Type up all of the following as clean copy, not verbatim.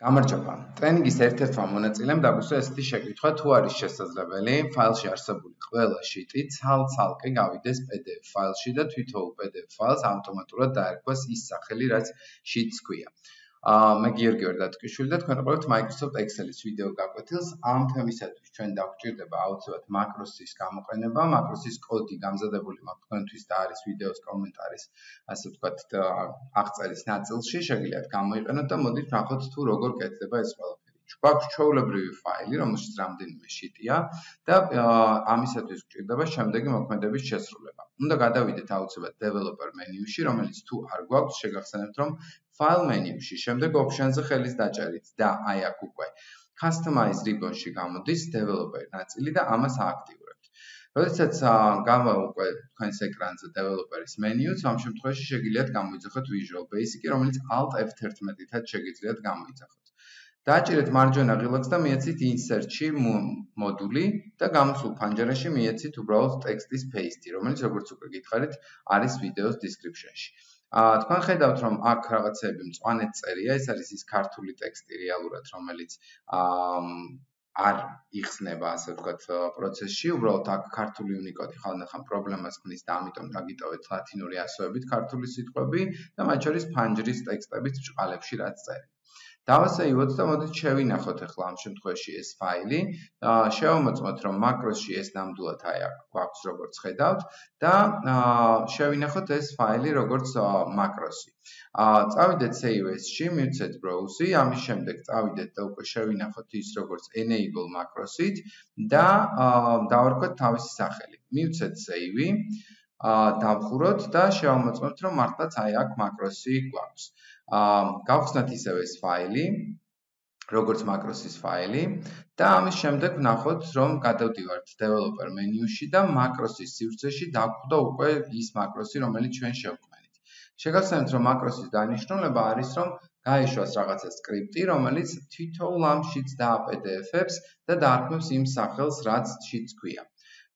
გამარჯობა. ტრენინგის ერთ-ერთმა მონაწილემ დაგუსვა ესეთი შეკითხვა, თუ არის შესაძლებელი ფაილში არსებული ყველა შიტი ცალ-ცალკე გავიდეს PDF ფაილში და თვითოულ PDF ფაილს ავტომატურად დაერქვას ის სახელი, რაც შიტს ჰქვია. მე გიორგი ვარდატკიშვილი და თქვენ ყურებთ Microsoft Excel-ის ვიდეო გაკვეთილს. ამ თემისათვის ჩვენ დაგვჭირდება აუცილებლად Macros-ის გამოყენება. Macros-ის კოდი გამზადებული მაქვს თქვენთვის და არის ვიდეოს კომენტარის, ასე ვთქვათ, აღწერის ნაწილში. შეგიძლიათ გამოიყენოთ და მოდით ვნახოთ თუ როგორ კეთდება ეს ყველაფერი. გვაქვს ჩვეულებრივი ფაილი, რომელშიც რამდენიმე შიტია და ამისათვის გვჭირდება შემდეგი მოქმედების შესრულება. უნდა გადავიდეთ აუცილებლად developer menu-ში, რომელიც თუ არ გვაქვს, შეგახსენებთ, რომ file menu-ში, შემდეგ options-ზე ხელის დაჭერით და აი აქ უკვე customize ribbon-ში გამოდის developer ნაწილი და ამას ააქტიურებთ. როდესაც გავა უკვე თქვენს ეკრანზე developer-ის menu-ს, ამ შემთხვევაში შეგიძლიათ გამოიძახოთ Visual Basic-ი, რომელიც Alt F11-ით შეგიძლიათ გამოიძახოთ. დააჭირეთ მარჯვენა ღილაკს და მიეცით Insert-ში მოდული და გამოსულ ფანჯარაში მიეცით უბრალოდ ტექსტის paste-ი, რომელიც როგორც უკვე გითხარით, არის ვიდეოს description-ში. თქვენ ხედავთ, რომ აქ რაღაცები მწვანედ წერია, ეს არის ის ქართული ტექსტი რეალურად, რომელიც არ იხსნება, ასე ვთქვათ, პროცესში, უბრალოდ აქ ქართული უნიკოდი ხალხთან პრობლემას ქმნის და ამიტომ დაგიტოვეთ ლათინური ასოებით ქართული სიტყვები და მათ შორის ფანჯრის ტექსტებით ბრჭყალებში რაც წერია. დავასეივოთ და მოდით შევინახოთ ახლა ამ შემთხვევაში ეს ფაილი. შევამოწმოთ, რომ Macros-ში ეს ნამდვილად აი აქ გვაქვს, როგორც ხედავთ და შევინახოთ ეს ფაილი როგორც Macros-ი. წავიდეთ Save As-ში, მივცეთ Browse-ი, ამის შემდეგ წავიდეთ და უკვე შევინახოთ ის როგორც Enable Macros-ით და დავარქვათ თავისი სახელი. მივცეთ Save-ი, დავხუროთ და შევამოწმოთ, რომ მართლაც აი აქ Macros-ი გვაქვს. გავხსნათ ისევ ეს ფაილი, როგორც Macros-ის ფაილი და ამის შემდეგ ვნახოთ, რომ გადავდივართ developer menu-ში და Macros-ის სივრცეში დავხვდა უკვე ის Macros-ი, რომელიც ჩვენ შევქმნით. შეგახსენებთ, რომ Macros-ის დანიშნულება არის, რომ გაიშვას რაღაცა სკრიპტი, რომელიც თითოეულ ამ შიტს დააპდf-ებს და დაარქმევს იმ სახელს, რაც შიტს ჰქვია.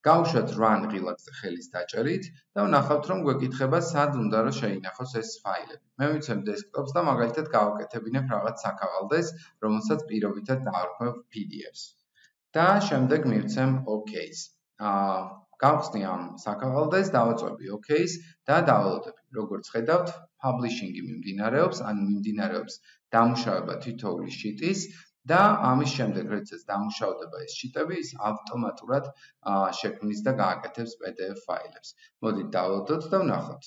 გავუშვათ run ღილაკზე ხელის დაჭერით და ვნახავთ, რომ გვეკითხება, სად უნდა რომ შეინახოს ეს ფაილები. მე ვიცემ desktop-ს და მაგალითად გავაკეთებინებ რაღაც საქაღალდეს, რომელსაც პირობითად დაარქმევ PDF-ს. და შემდეგ მივცემ OK-ს. გავხსნი ამ საქაღალდეს, დავაწვევი OK-ს და დავალოდებ. როგორც ხედავთ, publishing-ი მიმდინარეობს, ანუ მიმდინარეობს დამუშავება თითოეული შიტის და ამის შემდეგ, როდესაც დამუშავდება ეს შიტები, ის ავტომატურად შექმნის და გააკეთებს PDF ფაილებს. მოდით დავალოდოთ და ვნახოთ.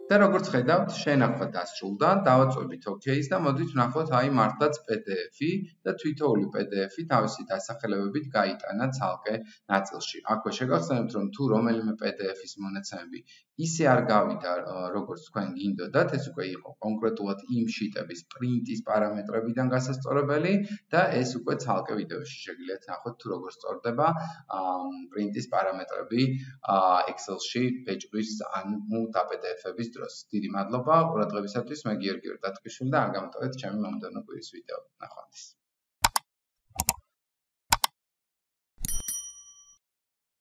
და როგორც ხედავთ, შენახვა დასრულდა, დავაწვევით OK-ს და მოდით ვნახოთ, აი მართლაც PDF-ი და თითოეული PDF-ი თავისი დასახელებებით გაიტანა ცალკე ნაწილში. აქვე შეგახსენებთ, რომ თუ რომელიმე PDF-ის მონაცემები ისე არ გავიდა, როგორც თქვენ გინდოდათ, ეს უკვე იყო კონკრეტულად იმ შიტების პრინტის პარამეტრებიდან გასასწორებელი და ეს უკვე ცალკე ვიდეოში შეგიძლიათ ნახოთ, თუ როგორ სწორდება პრინტის პარამეტრები Excel-ში ბეჭდვის ანუ დაპდf-ების დროს. დიდი მადლობა ყურადღებისათვის. მე გიორგი ვარდატკიშვილი და არ გამოტოვეთ ჩემი მომდევნო კვირის ვიდეო. ნახვამდის.